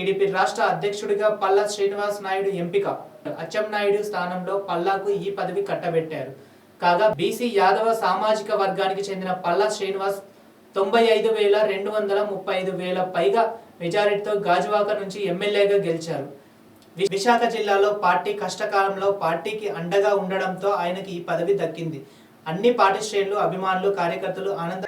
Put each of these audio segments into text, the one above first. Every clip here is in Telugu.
టీడీపీ రాష్ట్ర అధ్యక్షుడిగా పల్లా శ్రీనివాస్ నాయుడు ఎంపిక. అచ్చెన్నాయుడు స్థానంలో పల్లాకు ఈ పదవి కట్టబెట్టారు. కాగా బీసీ యాదవ సామాజిక వర్గానికి చెందిన పల్లా శ్రీనివాస్ 95,235 పైగా మెజారిటీతో గాజువాక నుంచి ఎమ్మెల్యేగా గెలిచారు. విశాఖ జిల్లాలో పార్టీ కష్టకాలంలో పార్టీకి అండగా ఉండడంతో ఆయనకి ఈ పదవి దక్కింది. అన్ని పార్టీ శ్రేణులు, అభిమానులు, కార్యకర్తలు ఆనంద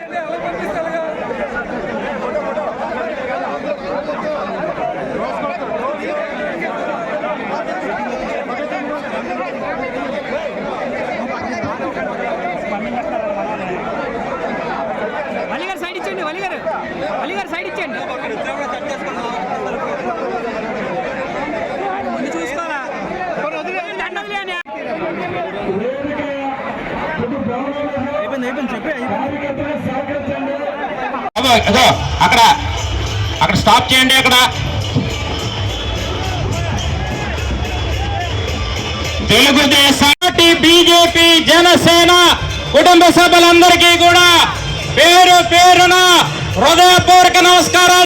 అలీగారు సైడ్ ఇచ్చండి. ముందు చూసుకోవాలా అయిపోయింది చెప్పి అక్కడ స్టాప్ చేయండి. అక్కడ తెలుగుదేశం పార్టీ, బీజేపీ, జనసేన కుటుంబ సభ్యులందరికీ కూడా పేరు పేరున హృదయపూర్వక నమస్కారాలు.